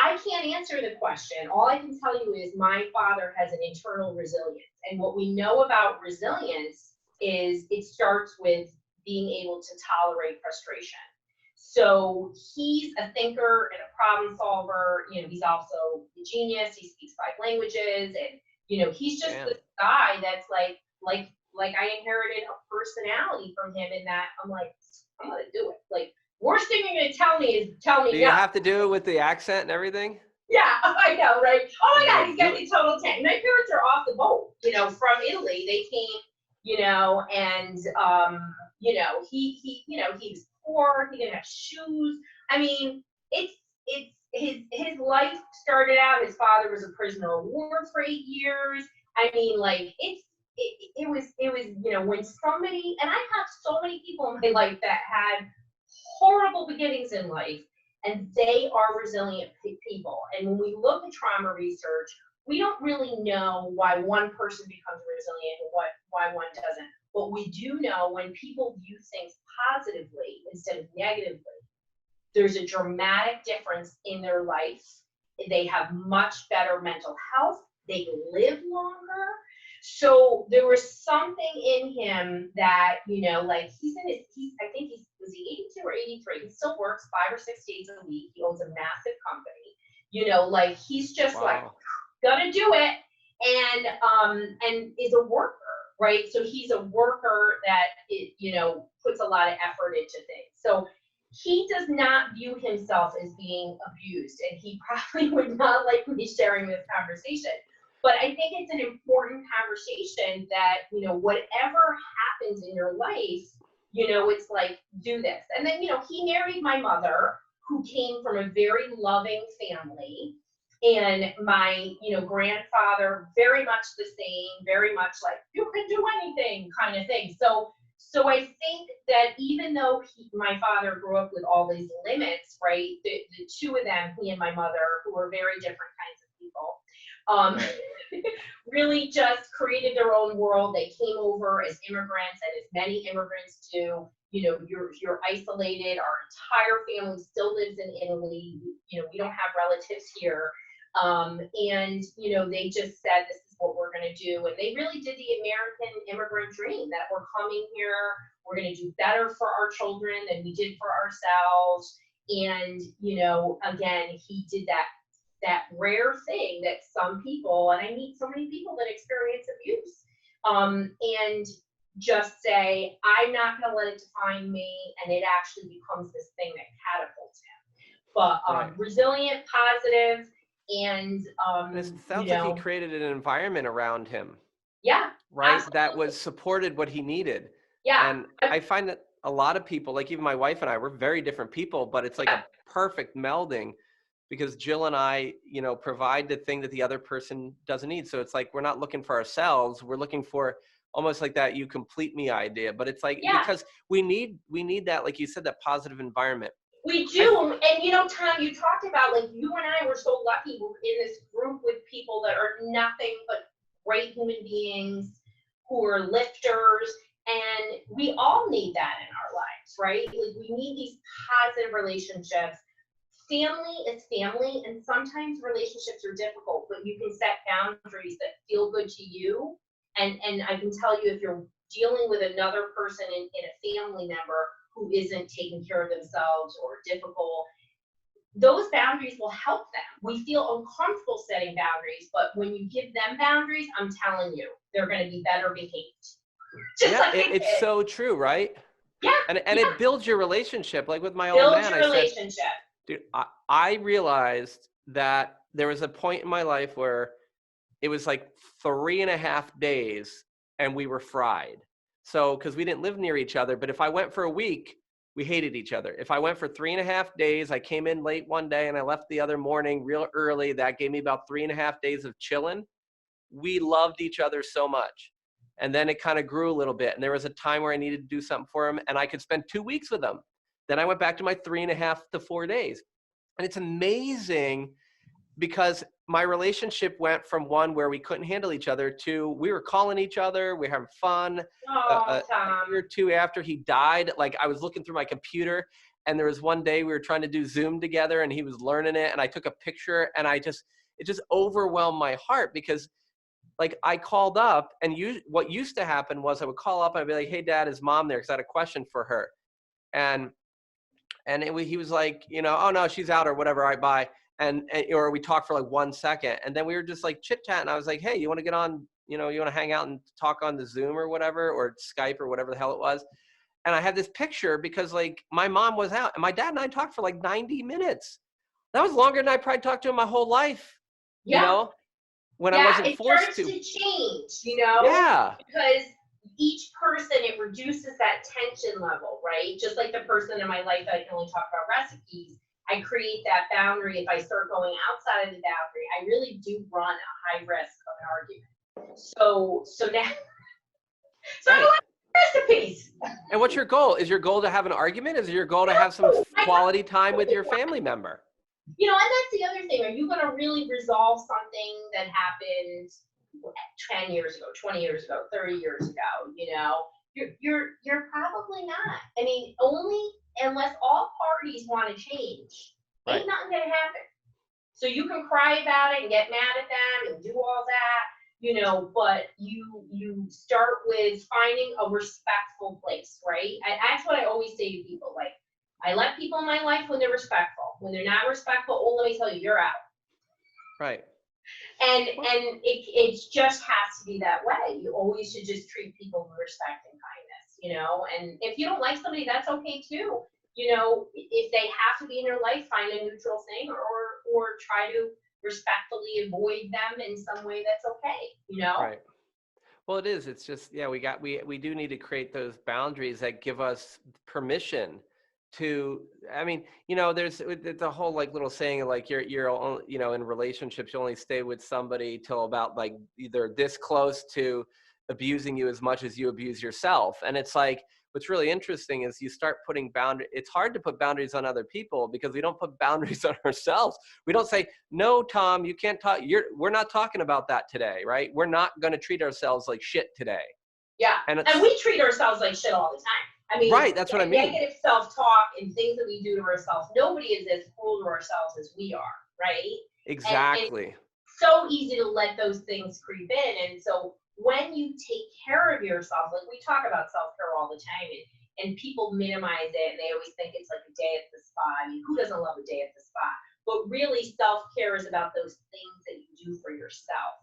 Speaker 2: I can't answer the question. All I can tell you is my father has an internal resilience. And what we know about resilience is it starts with being able to tolerate frustration. So he's a thinker and a problem solver. He's also a genius. He speaks 5 languages. And, he's just this guy that's like I inherited a personality from him, in that I'm like, I'm going to do it. Like, worst thing you're going to tell me is tell me
Speaker 1: Do you have to do it with the accent and everything?
Speaker 2: Yeah, I know, right? Oh my God, he's got the total tank. My parents are off the boat, from Italy. They came, and he was poor. He didn't have shoes. I mean, it's his life started out. His father was a prisoner of war for 8 years. I mean, like it was when somebody, and I have so many people in my life that had horrible beginnings in life, and they are resilient people. And when we look at trauma research, we don't really know why one person becomes resilient and why one doesn't. But we do know when people view things positively instead of negatively, there's a dramatic difference in their life. They have much better mental health. They live longer. So there was something in him that, like I think was he 82 or 83? He still works 5 or 6 days a week. He owns a massive company, like he's just like, gonna do it. And is a worker, right? So he's a worker that, puts a lot of effort into things. So he does not view himself as being abused, and he probably would not like me sharing this conversation. But I think it's an important conversation that, whatever happens in your life, it's like, do this. And then, he married my mother, who came from a very loving family. And my, grandfather, very much the same, very much like, you can do anything kind of thing. So I think that even though my father grew up with all these limits, right, the two of them, he and my mother, who were very different kinds of people, really just created their own world. They came over as immigrants, and as many immigrants do. You're isolated. Our entire family still lives in Italy. We don't have relatives here. And they just said, this is what we're going to do. And they really did the American immigrant dream, that we're coming here, we're going to do better for our children than we did for ourselves. And, again, he did that rare thing that some people, and I meet so many people that experience abuse, and just say, I'm not going to let it define me. And it actually becomes this thing that catapults him. But resilient, positive, and
Speaker 1: it sounds like he created an environment around him.
Speaker 2: Yeah.
Speaker 1: Right.
Speaker 2: Absolutely.
Speaker 1: That was supported what he needed.
Speaker 2: Yeah.
Speaker 1: And I find that a lot of people, like even my wife and I, we're very different people, but it's like a perfect melding, because Jill and I, provide the thing that the other person doesn't need. So it's like, we're not looking for ourselves. We're looking for almost like that "you complete me" idea. But it's like,
Speaker 2: Yeah.
Speaker 1: because we need that, like you said, that positive environment.
Speaker 2: We do. And Tom, you talked about, like, you and I were so lucky. We're in this group with people that are nothing but great human beings who are lifters. And we all need that in our lives, right? Like, we need these positive relationships. Family is family, and sometimes relationships are difficult, but you can set boundaries that feel good to you. And I can tell you, if you're dealing with another person in a family member who isn't taking care of themselves or difficult, those boundaries will help them. We feel uncomfortable setting boundaries, but when you give them boundaries, I'm telling you, they're going to be better behaved. Just like
Speaker 1: it's so true, right?
Speaker 2: Yeah.
Speaker 1: And it builds your relationship. Like with my old
Speaker 2: Build
Speaker 1: man,
Speaker 2: your relationship.
Speaker 1: dude, I realized that there was a point in my life where it was like 3.5 days and we were fried. So, because we didn't live near each other, but if I went for a week, we hated each other. If I went for 3.5 days, I came in late one day and I left the other morning real early. That gave me about 3.5 days of chilling. We loved each other so much. And then it kind of grew a little bit. And there was a time where I needed to do something for him and I could spend 2 weeks with him. Then I went back to my 3.5 to 4 days. And it's amazing because my relationship went from one where we couldn't handle each other to we were calling each other, we were having fun.
Speaker 2: Oh,
Speaker 1: A year or two after he died, like I was looking through my computer and there was one day we were trying to do Zoom together and he was learning it and I took a picture and it just overwhelmed my heart because like I called up and what used to happen was I would call up and I'd be like, "Hey Dad, is Mom there?" Because I had a question for her. And he was like, "Oh no, she's out or whatever, all right, bye." And or we talked for like 1 second and then we were just like chit chatting. I was like, "Hey, you want to get on, you want to hang out and talk on the Zoom or whatever, or Skype or whatever the hell it was." And I had this picture because like my mom was out and my dad and I talked for like 90 minutes. That was longer than I probably talked to him my whole life,
Speaker 2: yeah.
Speaker 1: when I
Speaker 2: Yeah,
Speaker 1: wasn't
Speaker 2: it
Speaker 1: forced
Speaker 2: starts
Speaker 1: to.
Speaker 2: to change,
Speaker 1: Yeah.
Speaker 2: because each person, it reduces that tension level, right? Just like the person in my life that I can only talk about recipes, I create that boundary. If I start going outside of the boundary, I really do run a high risk of an argument. So now, so I
Speaker 1: Right.
Speaker 2: like recipes.
Speaker 1: And what's your goal? Is your goal to have an argument? Is your goal to have some quality time with your family member?
Speaker 2: And that's the other thing. Are you going to really resolve something that happened 10 years ago, 20 years ago, 30 years ago? You're probably not. I mean, only unless all parties want to change, ain't nothing going to happen. So you can cry about it and get mad at them and do all that, but you start with finding a respectful place, right? That's what I always say to people. Like, I let people in my life when they're respectful. When they're not respectful, let me tell you, you're out.
Speaker 1: Right.
Speaker 2: And it just has to be that way. You always should just treat people with respect and kindness, and if you don't like somebody, that's okay too. If they have to be in your life, find a neutral thing or try to respectfully avoid them in some way that's okay,
Speaker 1: Right. Well, it is. It's just, we do need to create those boundaries that give us permission to, I mean, there's a whole like little saying like you're only, in relationships, you only stay with somebody till about like either this close to abusing you as much as you abuse yourself. And it's like, what's really interesting is you start putting boundaries. It's hard to put boundaries on other people because we don't put boundaries on ourselves. We don't say, "No, Tom, you can't talk. We're not talking about that today, right? We're not going to treat ourselves like shit today."
Speaker 2: Yeah, and we treat ourselves like shit all the time. I mean,
Speaker 1: right, that's what I mean.
Speaker 2: Negative self-talk and things that we do to ourselves. Nobody is as cruel to ourselves as we are, right?
Speaker 1: Exactly.
Speaker 2: And so easy to let those things creep in. And so when you take care of yourself, like we talk about self-care all the time, and people minimize it, and they always think it's like a day at the spa. I mean, who doesn't love a day at the spa? But really, self-care is about those things that you do for yourself,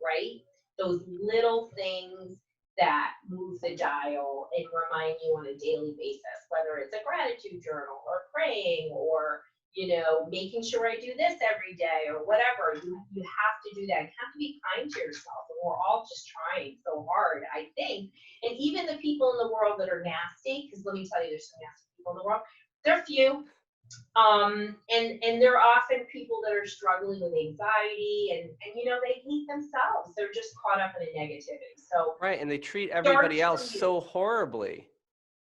Speaker 2: right? Those little things that move the dial and remind you on a daily basis, whether it's a gratitude journal or praying or, making sure I do this every day or whatever. You have to do that. You have to be kind to yourself. And we're all just trying so hard, I think. And even the people in the world that are nasty, because let me tell you, there's some nasty people in the world, they're few. And they're often people that are struggling with anxiety and you know, they hate themselves. They're just caught up in a negativity. So
Speaker 1: Right. And they treat
Speaker 2: starts
Speaker 1: everybody else
Speaker 2: from you.
Speaker 1: so horribly.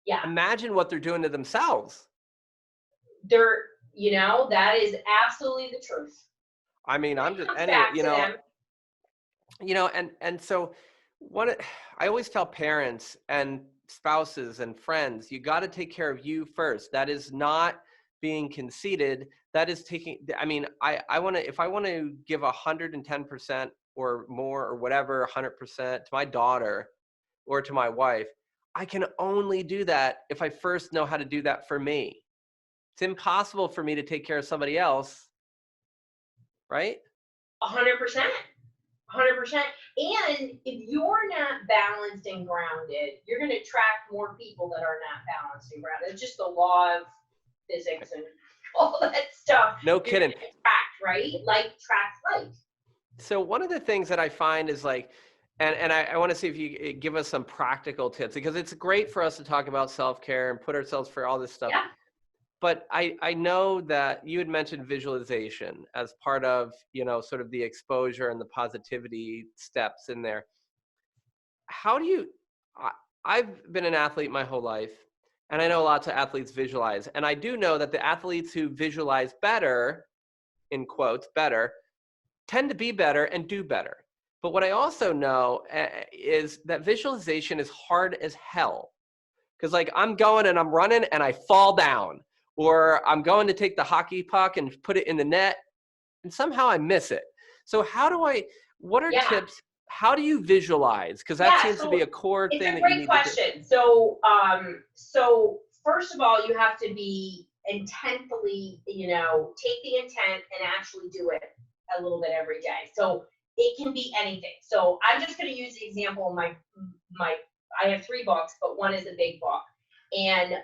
Speaker 2: Yeah.
Speaker 1: Imagine what they're doing to themselves.
Speaker 2: They're, you know, that is absolutely the truth.
Speaker 1: I mean, I'm
Speaker 2: It
Speaker 1: just,
Speaker 2: comes
Speaker 1: anyway,
Speaker 2: back to them.
Speaker 1: and so I always tell parents and spouses and friends, you got to take care of you first. That is not being conceited. That is taking, I mean, I want to, if I want to give 110% or more or whatever, 100% to my daughter or to my wife, I can only do that if I first know how to do that for me. It's impossible for me to take care of somebody else, right?
Speaker 2: 100%. 100%. And if you're not balanced and grounded, you're going to attract more people that are not balanced and grounded. It's just the law of physics and all that stuff.
Speaker 1: No
Speaker 2: You're going
Speaker 1: kidding.
Speaker 2: to attract, right? Like attracts like.
Speaker 1: So one of the things that I find is like, and I want to see if you give us some practical tips, because it's great for us to talk about self-care and put ourselves for all this stuff.
Speaker 2: Yeah.
Speaker 1: But I know that you had mentioned visualization as part of, sort of the exposure and the positivity steps in there. How do you, I've been an athlete my whole life, and I know lots of athletes visualize. And I do know that the athletes who visualize better, in quotes, better, tend to be better and do better. But what I also know is that visualization is hard as hell. Because like I'm going and I'm running and I fall down, or I'm going to take the hockey puck and put it in the net and somehow I miss it. So what are
Speaker 2: Yeah.
Speaker 1: tips? How do you visualize? Because that
Speaker 2: Yeah.
Speaker 1: seems to
Speaker 2: So
Speaker 1: be a core
Speaker 2: it's
Speaker 1: thing
Speaker 2: a
Speaker 1: that you
Speaker 2: great
Speaker 1: need to do.
Speaker 2: question. So first of all, you have to be intentfully, take the intent and actually do it a little bit every day. So it can be anything. So I'm just going to use the example of my I have 3 books, but one is a big book, and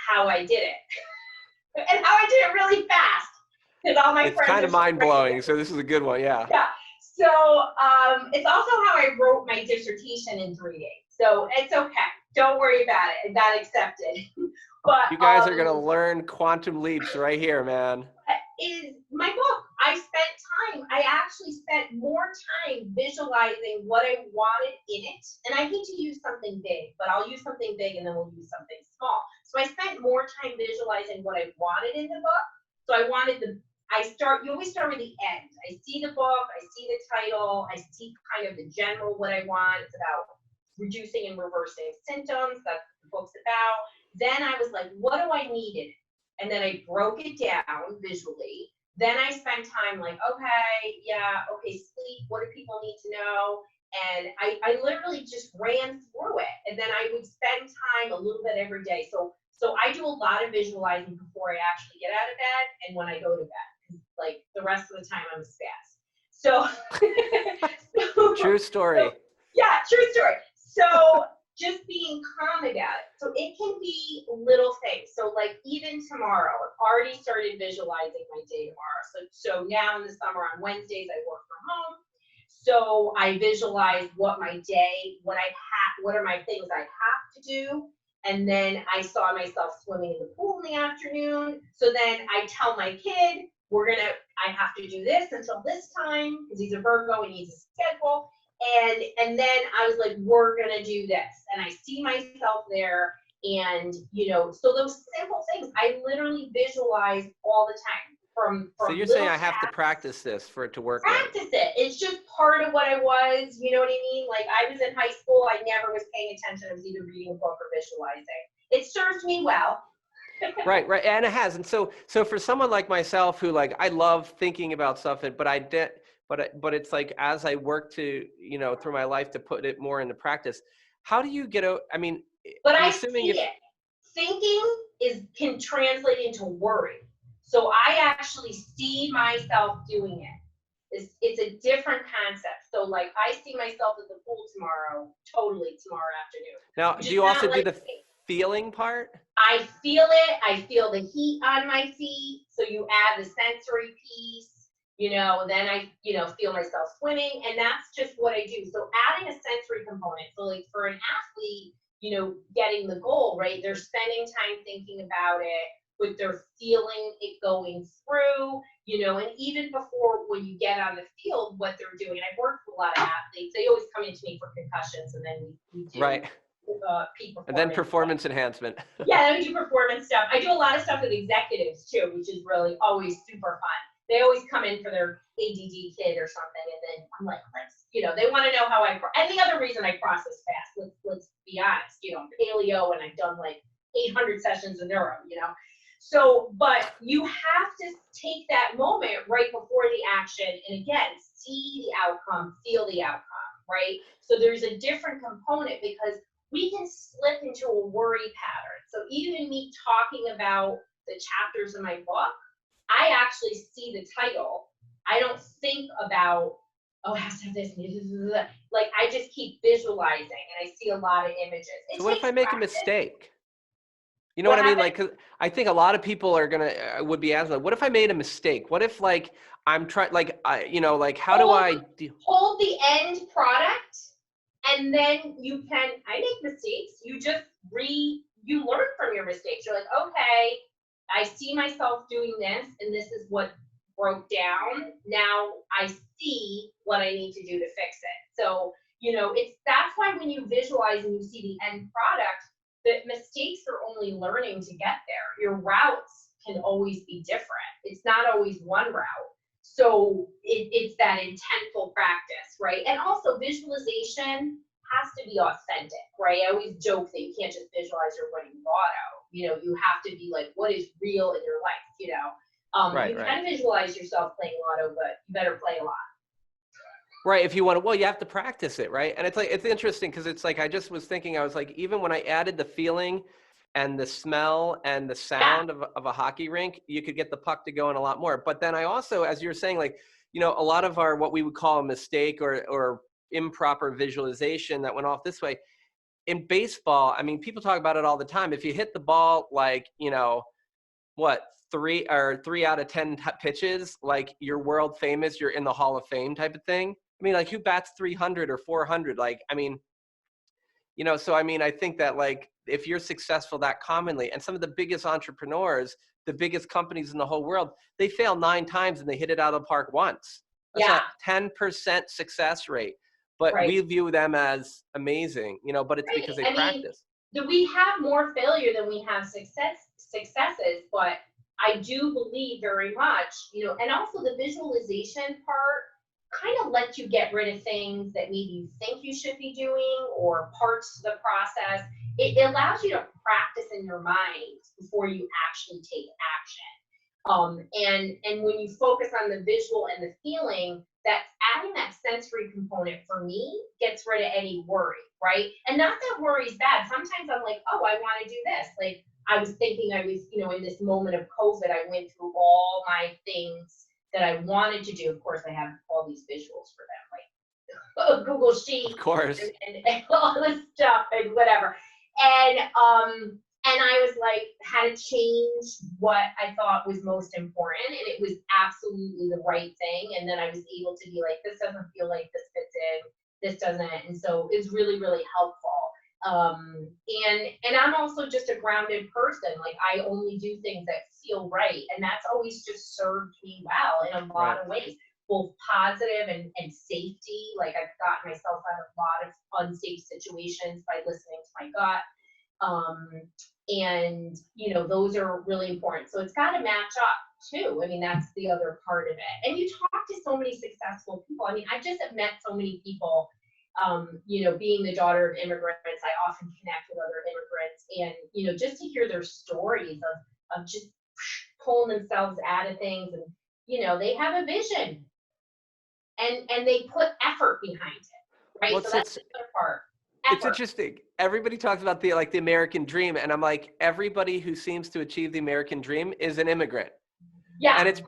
Speaker 2: how I did it, and how I did it really fast because all my
Speaker 1: It's
Speaker 2: friends
Speaker 1: kind
Speaker 2: are
Speaker 1: of
Speaker 2: so
Speaker 1: mind
Speaker 2: great at
Speaker 1: blowing.
Speaker 2: it.
Speaker 1: So this is a good one. Yeah.
Speaker 2: Yeah. So it's also how I wrote my dissertation in 3 days. So it's okay. Don't worry about it. It got accepted. But
Speaker 1: You guys are going to learn quantum leaps right here, man.
Speaker 2: is my book. I actually spent more time visualizing what I wanted in it. And I hate to use something big, but I'll use something big and then we'll use something small. So I spent more time visualizing what I wanted in the book. So you always start with the end. I see the book, I see the title, I see kind of the general what I want. It's about reducing and reversing symptoms. That's what the book's about. Then I was like, what do I need in it? And then I broke it down visually. Then I spent time like, okay, sleep. What do people need to know? And I literally just ran through it. And then I would spend time a little bit every day. So I do a lot of visualizing before I actually get out of bed and when I go to bed. Like the rest of the time I'm a spaz. So,
Speaker 1: True story.
Speaker 2: yeah, true story. So just being calm about it. So it can be little things. So like even tomorrow, I've already started visualizing my day tomorrow. So now in the summer on Wednesdays, I work from home. So I visualize what my day, what are my things I have to do. And then I saw myself swimming in the pool in the afternoon. So then I tell my kid, I have to do this until this time because he's a Virgo and needs a schedule. And then I was like, we're gonna do this. And I see myself there. And so those simple things, I literally visualize all the time.
Speaker 1: So you're saying I have to practice this for it to work right?
Speaker 2: Practice it. It's just part of what I was, you know what I mean? Like I was in high school, I never was paying attention. I was either reading a book or visualizing. It served me well.
Speaker 1: Right. And it has. And so for someone like myself who like, I love thinking about stuff, but it's like, as I work to, through my life to put it more into practice, how do you get out? I mean,
Speaker 2: but I see it. Thinking can translate into worry. So I actually see myself doing it. It's a different concept. So like I see myself at the pool tomorrow afternoon.
Speaker 1: Now, do you also do the feeling part?
Speaker 2: I feel it. I feel the heat on my feet. So you add the sensory piece, then I, feel myself swimming, and that's just what I do. So adding a sensory component. So like for an athlete, getting the goal, right? They're spending time thinking about it. but they're feeling it going through, and even before when you get on the field, what they're doing. And I've worked with a lot of athletes. They always come into me for concussions, and then we do
Speaker 1: Right.
Speaker 2: peak performance.
Speaker 1: And then performance enhancement.
Speaker 2: Yeah, then we do performance stuff. I do a lot of stuff with executives too, which is really always super fun. They always come in for their ADD kid or something, and then I'm like, they want to know how I. And the other reason I process fast, let's be honest, paleo, and I've done like 800 sessions of neuro, So, but you have to take that moment right before the action, and again, see the outcome, feel the outcome, right? So there's a different component because we can slip into a worry pattern. So even me talking about the chapters in my book, I actually see the title. I don't think about, oh, it has to have this. Like, I just keep visualizing, and I see a lot of images.
Speaker 1: So what if I make a mistake? You know what I mean? Like, 'cause I think a lot of people are would be asking, what if I made a mistake? What if I'm trying, how do I
Speaker 2: hold the end product, and then I make mistakes. You just you learn from your mistakes. You're like, okay, I see myself doing this, and this is what broke down. Now I see what I need to do to fix it. So, that's why when you visualize and you see the end product, the mistakes are only learning to get there. Your routes can always be different. It's not always one route. So it's that intentful practice, right? And also visualization has to be authentic, right? I always joke that you can't just visualize your winning lotto. You have to be like, what is real in your life,
Speaker 1: Right,
Speaker 2: you can visualize yourself playing lotto, but you better play a lot.
Speaker 1: Right. If you want to, well, you have to practice it. Right. And it's interesting because it's like, I just was thinking, I was like, even when I added the feeling and the smell and the sound of a hockey rink, you could get the puck to go in a lot more. But then I also, as you're saying, a lot of what we would call a mistake or improper visualization that went off this way in baseball. I mean, people talk about it all the time. If you hit the ball, 3 out of 10 pitches, you're world famous, you're in the Hall of Fame type of thing. I mean, who bats 300 or 400? So I think that if you're successful that commonly, and some of the biggest entrepreneurs, the biggest companies in the whole world, they fail 9 times and they hit it out of the park once. That's not 10% success rate, but we view them as amazing, but it's because they practice.
Speaker 2: We have more failure than we have successes, but I do believe very much, and also the visualization part kind of lets you get rid of things that maybe you think you should be doing or parts of the process. It allows you to practice in your mind before you actually take action. And when you focus on the visual and the feeling, that's adding that sensory component for me gets rid of any worry, right? And not that worry is bad. Sometimes I'm like, oh, I want to do this. I was thinking in this moment of COVID, I went through all my things that I wanted to do. Of course, I have all these visuals for them, like Google Sheets,
Speaker 1: of course,
Speaker 2: and all this stuff and whatever. And I was like, had to change what I thought was most important, and it was absolutely the right thing. And then I was able to be like, this doesn't feel like this fits in, this doesn't, and so it's really, really helpful. And I'm also just a grounded person. I only do things that feel right. And that's always just served me well in a lot of ways, both positive and safety. I've gotten myself out of a lot of unsafe situations by listening to my gut. And those are really important. So it's got to match up too. I mean, that's the other part of it. And you talk to so many successful people. I mean, I just have met so many people. Being the daughter of immigrants, I often connect with other immigrants, and just to hear their stories of just pulling themselves out of things, and they have a vision, and they put effort behind it, right?
Speaker 1: Well,
Speaker 2: so that's the other part. Effort.
Speaker 1: It's interesting. Everybody talks about the American dream, and I'm like, everybody who seems to achieve the American dream is an immigrant.
Speaker 2: Yeah.
Speaker 1: And it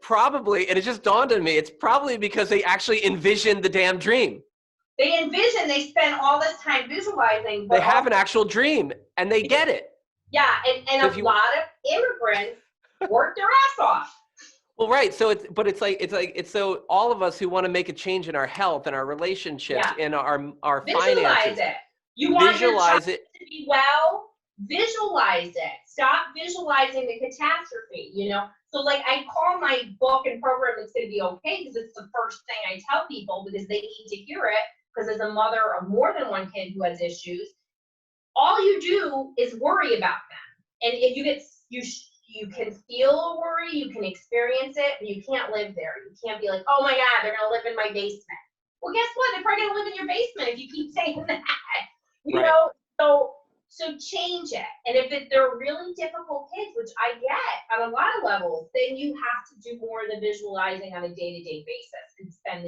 Speaker 1: just dawned on me, it's probably because they actually envisioned the damn dream.
Speaker 2: They spend all this time visualizing.
Speaker 1: They have an actual dream, and they get it.
Speaker 2: Yeah, and a lot of immigrants work their ass off.
Speaker 1: Well, right. So it's so all of us who want to make a change in our health and our relationships, in our
Speaker 2: visualize
Speaker 1: finances.
Speaker 2: It. You want your child to be well, visualize it. stop visualizing the catastrophe, you know? So like I call my book and program It's Gonna Be Okay because it's the first thing I tell people because they need to hear it, because as a mother of more than one kid who has issues, all you do is worry about them. And if you get, you can feel a worry, you can experience it, but you can't live there. You can't be like, oh my God, they're gonna live in my basement. Well, guess what? They're probably gonna live in your basement if you keep saying that. You
Speaker 1: Right.
Speaker 2: know, so change it. And if they're really difficult kids, which I get on a lot of levels, then you have to do more of the visualizing on a day-to-day basis and spend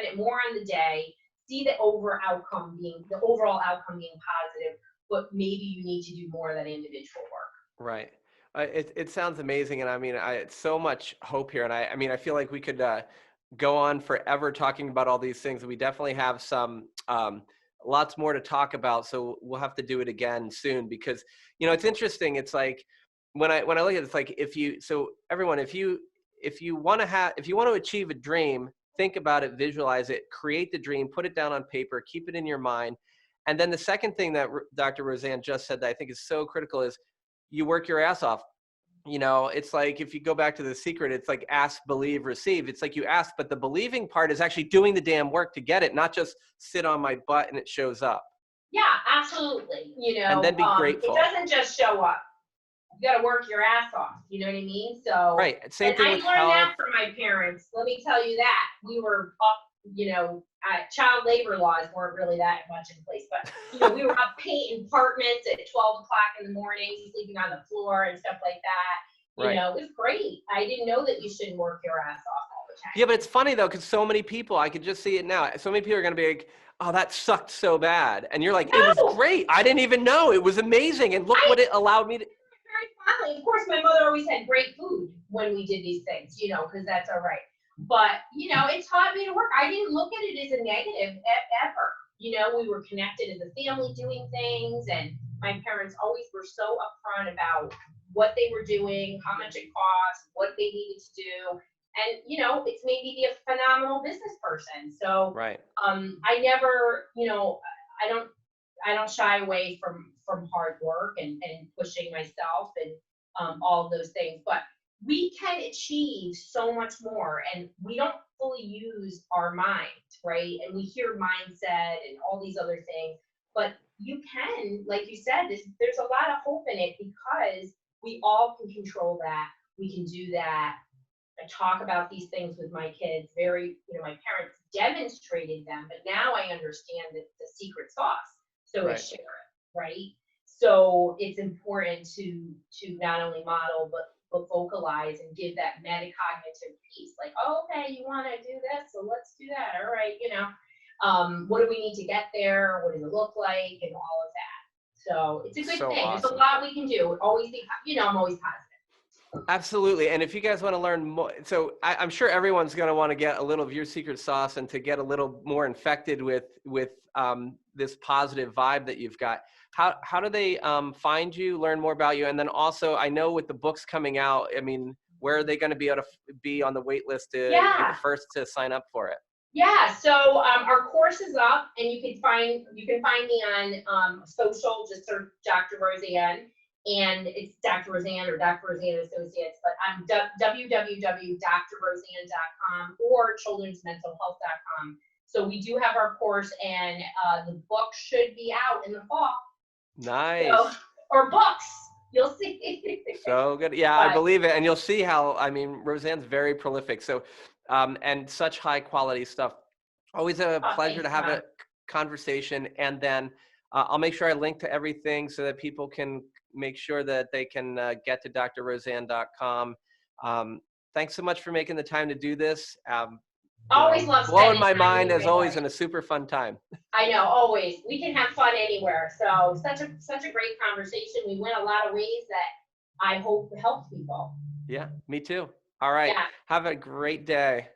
Speaker 2: it more on the day, see the overall outcome being positive, but maybe you need to do more of that individual work.
Speaker 1: Right. It sounds amazing. And I mean, it's so much hope here. And I mean, I feel like we could go on forever talking about all these things. We definitely have some, lots more to talk about. So we'll have to do it again soon because, you know, it's interesting. It's like when I look at it, it's like, if you want to achieve a dream, think about it, visualize it, create the dream, put it down on paper, keep it in your mind. And then the second thing that Dr. Roseann just said that I think is so critical is you work your ass off. You know, it's like, if you go back to The Secret, it's like ask, believe, receive. It's like you ask, but the believing part is actually doing the damn work to get it, not just sit on my butt and it shows up.
Speaker 2: Yeah, absolutely. You know,
Speaker 1: and then be grateful.
Speaker 2: It doesn't just show up. You got to work your ass off. You know what I mean? So,
Speaker 1: right. Same thing with
Speaker 2: I learned
Speaker 1: health.
Speaker 2: that from my parents. Let me tell you that. We were up, you know, child labor laws weren't really that much in place, but you know, we were up painting apartments at 12 o'clock in the morning, sleeping on the floor and stuff like that. You know, it was great. I didn't know that you shouldn't work your ass off all the time.
Speaker 1: Yeah, but it's funny though, because so many people, I could just see it now. So many people are going to be like, oh, that sucked so bad. And you're like,
Speaker 2: No.
Speaker 1: It was great. I didn't even know. It was amazing. And look what it allowed me to.
Speaker 2: Very fondly. Of course, my mother always had great food when we did these things, you know, because that's all right. But, you know, it taught me to work. I didn't look at it as a negative ever. You know, we were connected as a family doing things, and my parents always were so upfront about what they were doing, how much it cost, what they needed to do. And, you know, it's made me be a phenomenal business person. So, I never, you know, I don't shy away from hard work and pushing myself and all of those things. But we can achieve so much more, and we don't fully use our mind, right? And we hear mindset and all these other things, but you can, like you said, there's a lot of hope in it because we all can control that. We can do that. I talk about these things with my kids. You know, my parents demonstrated them, but now I understand the secret sauce. So I share it, right? So it's important to not only model, but vocalize and give that metacognitive piece. Like, oh, okay, you want to do this, so let's do that. All right, you know, what do we need to get there? What does it look like? And all of that. So it's a good thing. Awesome. There's a lot we can do. Always be, you know, I'm always positive.
Speaker 1: Absolutely. And if you guys want to learn more, so I'm sure everyone's going to want to get a little of your secret sauce and to get a little more infected with this positive vibe that you've got. How do they find you, learn more about you? And then also, I know with the books coming out, I mean, where are they going to be able to be on the wait list to be the first to sign up for it?
Speaker 2: Yeah, so our course is up, and you can find me on social. Just search Dr. Roseann, and it's Dr. Roseann or Dr. Roseann Associates, but I'm www.drroseann.com or childrensmentalhealth.com. So we do have our course, and the book should be out in the fall.
Speaker 1: Nice.
Speaker 2: So, or books. You'll see.
Speaker 1: So good. Yeah, I believe it. And you'll see how, I mean, Roseann's very prolific. So, and such high quality stuff. Always a pleasure to have a conversation. And then I'll make sure I link to everything so that people can make sure that they can get to drroseann.com. Thanks so much for making the time to do this.
Speaker 2: Always love
Speaker 1: blowing my mind as always, and a super fun time.
Speaker 2: I know, always. We can have fun anywhere. So such a great conversation. We went a lot of ways that I hope helped people.
Speaker 1: Yeah, me too. All right. Yeah. Have a great day.